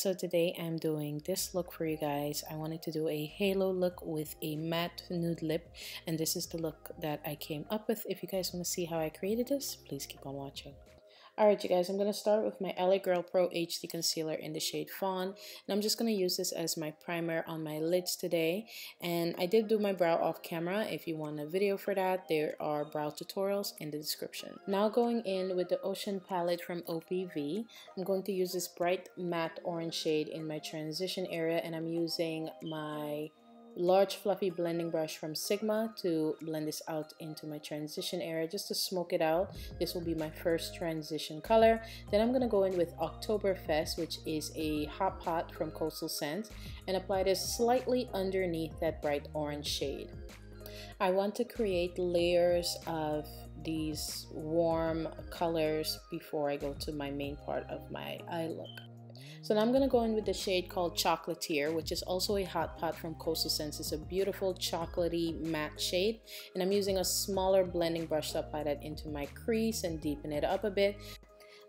So today I'm doing this look for you guys. I wanted to do a halo look with a matte nude lip, and this is the look that I came up with. If you guys want to see how I created this, please keep on watching. Alright you guys, I'm going to start with my LA Girl Pro HD Concealer in the shade Fawn. And I'm just going to use this as my primer on my lids today. And I did do my brow off camera. If you want a video for that, there are brow tutorials in the description. Now going in with the Ocean palette from OPV, I'm going to use this bright matte orange shade in my transition area. And I'm using my large fluffy blending brush from Sigma to blend this out into my transition area just to smoke it out. This will be my first transition color. Then I'm going to go in with Oktoberfest, which is a hot pot from Coastal Scents, and apply this slightly underneath that bright orange shade. I want to create layers of these warm colors before I go to my main part of my eye look. So now I'm going to go in with the shade called Chocolatier, which is also a hot pot from Coastal Scents. It's a beautiful chocolatey matte shade, and I'm using a smaller blending brush to apply that into my crease and deepen it up a bit.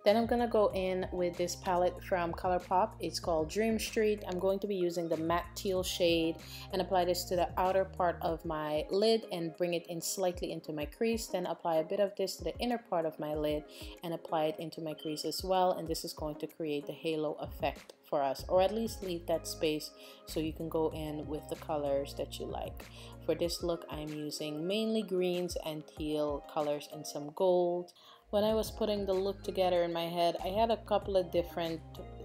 Then I'm going to go in with this palette from ColourPop. It's called Dream Street. I'm going to be using the matte teal shade and apply this to the outer part of my lid and bring it in slightly into my crease. Then apply a bit of this to the inner part of my lid and apply it into my crease as well. And this is going to create the halo effect for us, or at least leave that space so you can go in with the colors that you like. For this look, I'm using mainly greens and teal colors and some gold. When I was putting the look together in my head, I had a couple of different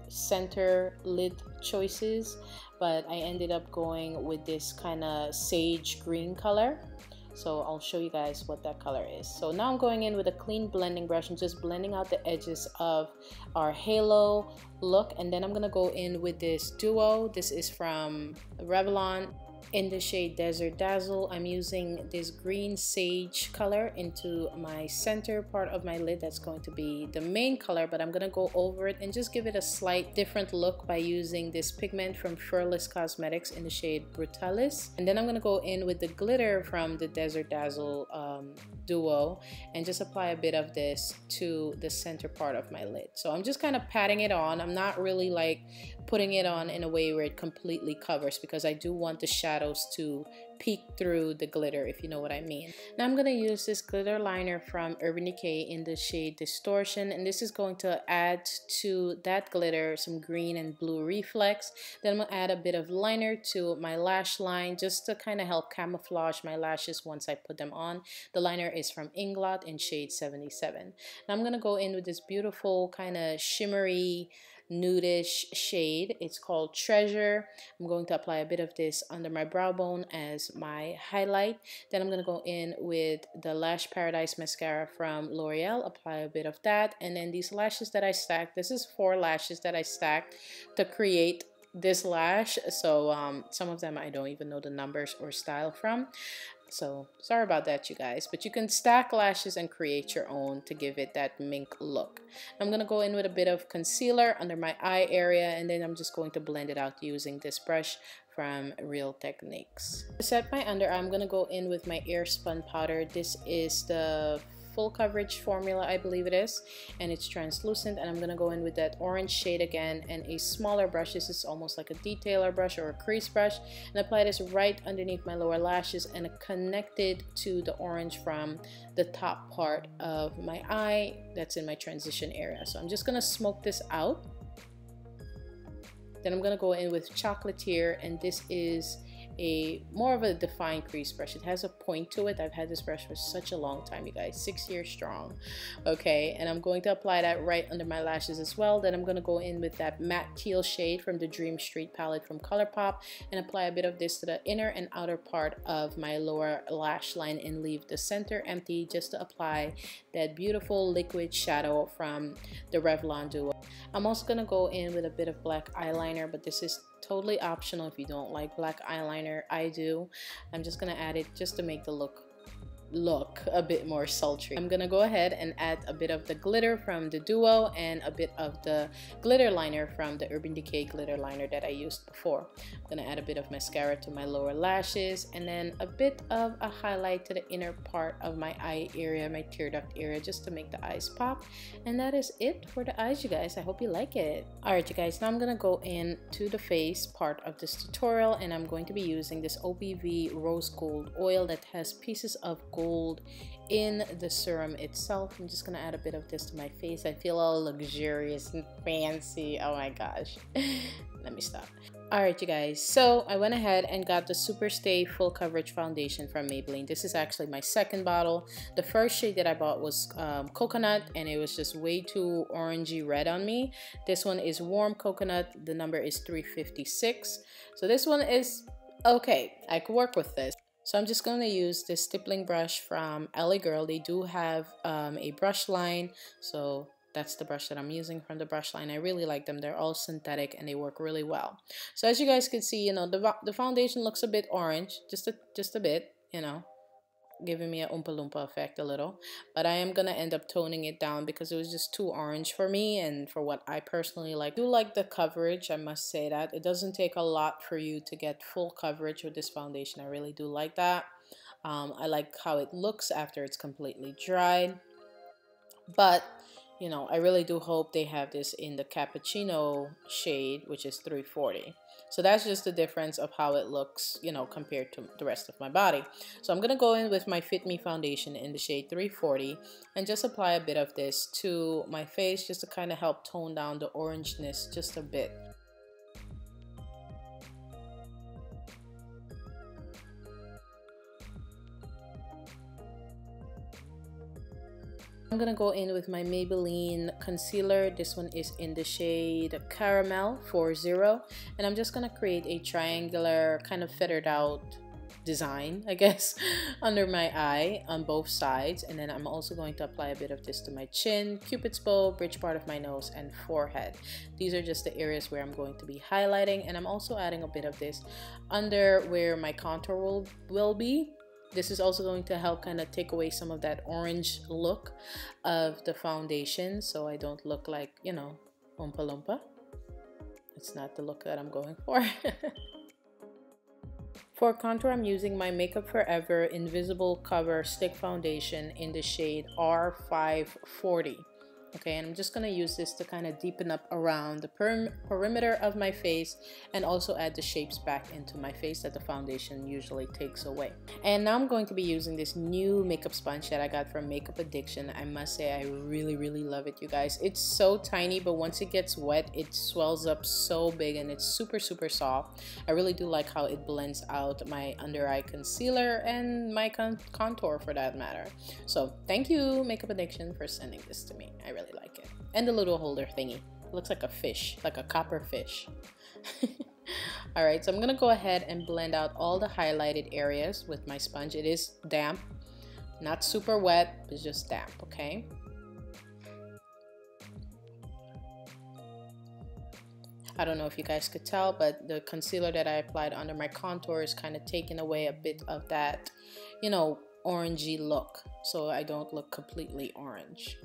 center lid choices, but I ended up going with this kind of sage green color. So I'll show you guys what that color is. So now I'm going in with a clean blending brush and just blending out the edges of our halo look. And then I'm gonna go in with this duo. This is from Revlon. In the shade Desert Dazzle, I'm using this green sage color into my center part of my lid. That's going to be the main color, but I'm going to go over it and just give it a slight different look by using this pigment from Furless Cosmetics in the shade Brutalis. And then I'm going to go in with the glitter from the Desert Dazzle duo and just apply a bit of this to the center part of my lid. So I'm just kind of patting it on. I'm not really like putting it on in a way where it completely covers, because I do want the shadows to peek through the glitter, if you know what I mean. Now I'm going to use this glitter liner from Urban Decay in the shade Distortion, and this is going to add to that glitter some green and blue reflex. Then I'm going to add a bit of liner to my lash line just to kind of help camouflage my lashes once I put them on. The liner is from Inglot in shade 77. Now I'm going to go in with this beautiful kind of shimmery nudish shade. It's called Treasure. I'm going to apply a bit of this under my brow bone as my highlight. Then I'm going to go in with the Lash Paradise mascara from L'Oreal, apply a bit of that, and then these lashes that I stacked. This is 4 lashes that I stacked to create this lash, so some of them I don't even know the numbers or style from. So sorry about that you guys, but you can stack lashes and create your own to give it that mink look. I'm going to go in with a bit of concealer under my eye area, and then I'm just going to blend it out using this brush from Real Techniques. To set my under, I'm going to go in with my Airspun powder. This is the full coverage formula, I believe it is, and it's translucent. And I'm going to go in with that orange shade again and a smaller brush. This is almost like a detailer brush or a crease brush, and apply this right underneath my lower lashes and connect it to the orange from the top part of my eye that's in my transition area. So I'm just going to smoke this out. Then I'm going to go in with Chocolatier, and this is a more of a defined crease brush. It has a point to it. I've had this brush for such a long time, you guys, 6 years strong. Okay, and I'm going to apply that right under my lashes as well. Then I'm going to go in with that matte teal shade from the Dream Street palette from ColourPop and apply a bit of this to the inner and outer part of my lower lash line and leave the center empty just to apply that beautiful liquid shadow from the Revlon duo. I'm also going to go in with a bit of black eyeliner, but this is totally optional if you don't like black eyeliner. I do. I'm just going to add it just to make the look look a bit more sultry. I'm gonna go ahead and add a bit of the glitter from the Duo and a bit of the glitter liner from the Urban Decay glitter liner that I used before. I'm gonna add a bit of mascara to my lower lashes and then a bit of a highlight to the inner part of my eye area, my tear duct area, just to make the eyes pop. And that is it for the eyes, you guys. I hope you like it. Alright, you guys, now I'm gonna go into the face part of this tutorial, and I'm going to be using this OPV rose gold oil that has pieces of gold in the serum itself. I'm just gonna add a bit of this to my face. I feel all luxurious and fancy. Oh my gosh. Let me stop. Alright, you guys, so I went ahead and got the Super Stay Full Coverage Foundation from Maybelline. This is actually my second bottle. The first shade that I bought was coconut, and it was just way too orangey red on me. This one is warm coconut. The number is 356. So this one is okay. I could work with this. So I'm just going to use this stippling brush from LA Girl. They do have a brush line, so that's the brush that I'm using from the brush line. I really like them. They're all synthetic and they work really well. So as you guys can see, you know, the foundation looks a bit orange, just a bit, you know, giving me a Oompa Loompa effect a little. But I am gonna end up toning it down because it was just too orange for me and for what I personally like. I do like the coverage, I must say that. It doesn't take a lot for you to get full coverage with this foundation. I really do like that. I like how it looks after it's completely dried. But you know, I really do hope they have this in the cappuccino shade, which is 340. So that's just the difference of how it looks, you know, compared to the rest of my body. So I'm going to go in with my Fit Me foundation in the shade 340 and just apply a bit of this to my face just to kind of help tone down the orangeness just a bit. I'm gonna go in with my Maybelline concealer. This one is in the shade Caramel 40, and I'm just gonna create a triangular kind of feathered out design, I guess, under my eye on both sides. And then I'm also going to apply a bit of this to my chin, Cupid's bow, bridge part of my nose, and forehead. These are just the areas where I'm going to be highlighting, and I'm also adding a bit of this under where my contour will be. This is also going to help kind of take away some of that orange look of the foundation, so I don't look like, you know, Oompa Loompa. It's not the look that I'm going for. For contour, I'm using my Makeup Forever Invisible Cover Stick Foundation in the shade R540. Okay, and I'm just gonna use this to kind of deepen up around the perimeter of my face and also add the shapes back into my face that the foundation usually takes away. And now I'm going to be using this new makeup sponge that I got from Makeup Addiction. I must say I really love it, you guys. It's so tiny, but once it gets wet, it swells up so big and it's super soft. I really do like how it blends out my under eye concealer and my contour for that matter. So thank you, Makeup Addiction, for sending this to me. I really like it. And the little holder thingy. It looks like a fish, like a copper fish. Alright, so I'm gonna go ahead and blend out all the highlighted areas with my sponge. It is damp, not super wet, it's just damp, okay? I don't know if you guys could tell, but the concealer that I applied under my contour is kind of taking away a bit of that, you know, orangey look, so I don't look completely orange.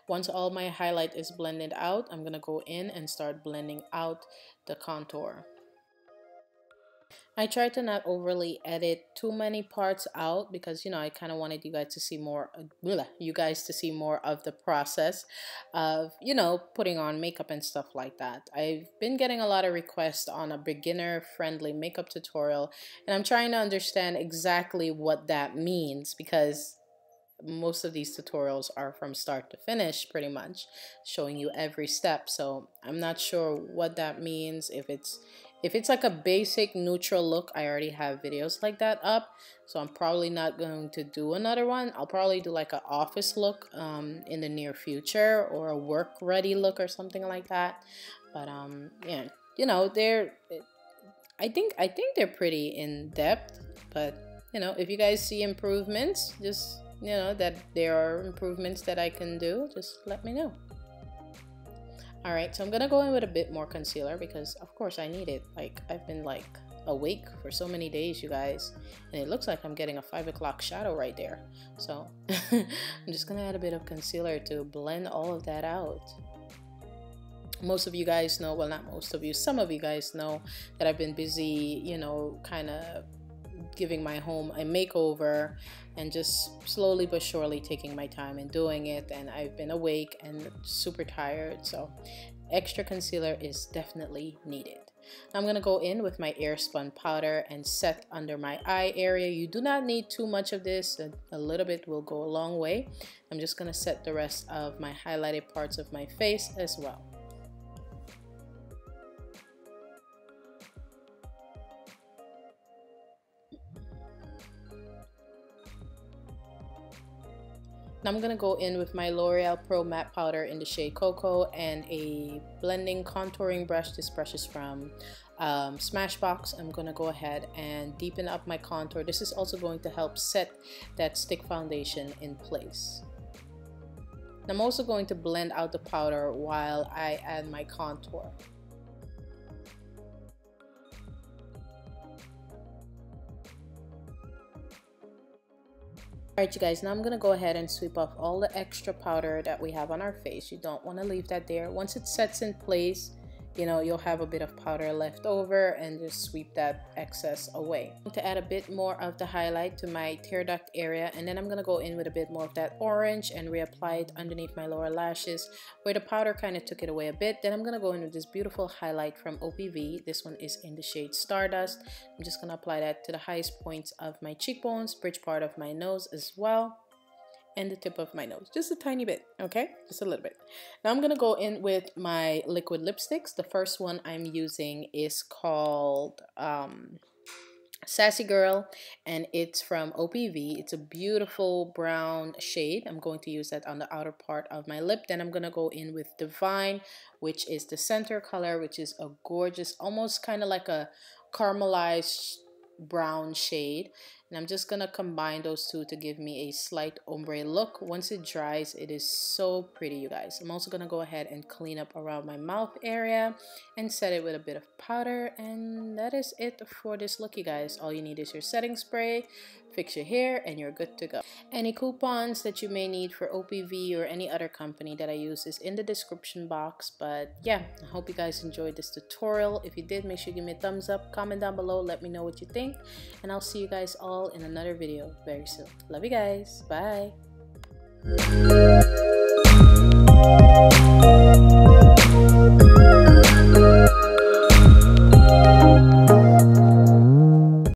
Once all my highlight is blended out, I'm gonna go in and start blending out the contour. I try to not overly edit too many parts out because, you know, I kind of wanted you guys to see more of the process of, you know, putting on makeup and stuff like that. I've been getting a lot of requests on a beginner friendly makeup tutorial, and I'm trying to understand exactly what that means because most of these tutorials are from start to finish, pretty much showing you every step. So I'm not sure what that means. If it's like a basic neutral look, I already have videos like that up, so I'm probably not going to do another one. I'll probably do like an office look in the near future, or a work ready look or something like that. But yeah, you know, I think they're pretty in depth. But you know, if you guys see improvements, just, you know, that there are improvements that I can do, just let me know. Alright, so I'm gonna go in with a bit more concealer because of course I need it. Like, I've been like awake for so many days, you guys, and it looks like I'm getting a 5 o'clock shadow right there. So I'm just gonna add a bit of concealer to blend all of that out. Most of you guys know, well, not most of you, some of you guys know that I've been busy, you know, kind of giving my home a makeover and just slowly but surely taking my time and doing it, and I've been awake and super tired, so extra concealer is definitely needed. Now I'm going to go in with my Airspun powder and set under my eye area. You do not need too much of this, a little bit will go a long way. I'm just going to set the rest of my highlighted parts of my face as well. Now I'm going to go in with my L'Oreal Pro Matte Powder in the shade Cocoa and a blending contouring brush. This brush is from Smashbox. I'm going to go ahead and deepen up my contour. This is also going to help set that stick foundation in place. I'm also going to blend out the powder while I add my contour. Alright you guys, now I'm going to go ahead and sweep off all the extra powder that we have on our face. You don't want to leave that there. Once it sets in place, you know, you'll have a bit of powder left over, and just sweep that excess away. I'm going to add a bit more of the highlight to my tear duct area, and then I'm going to go in with a bit more of that orange and reapply it underneath my lower lashes where the powder kind of took it away a bit. Then I'm going to go in with this beautiful highlight from OPV. This one is in the shade Stardust. I'm just going to apply that to the highest points of my cheekbones, bridge part of my nose as well, and the tip of my nose, just a tiny bit, okay, just a little bit. Now I'm gonna go in with my liquid lipsticks. The first one I'm using is called Sassy Girl, and it's from OPV. It's a beautiful brown shade. I'm going to use that on the outer part of my lip. Then I'm gonna go in with Divine, which is the center color, which is a gorgeous, almost kind of like a caramelized brown shade, and I'm just gonna combine those two to give me a slight ombre look. Once it dries, it is so pretty, you guys. I'm also gonna go ahead and clean up around my mouth area and set it with a bit of powder, and that is it for this look, you guys. All you need is your setting spray, fix your hair, and you're good to go. Any coupons that you may need for OPV or any other company that I use is in the description box. But yeah, I hope you guys enjoyed this tutorial. If you did, make sure you give me a thumbs up, comment down below, let me know what you think, and I'll see you guys all in another video very soon. Love you guys. Bye.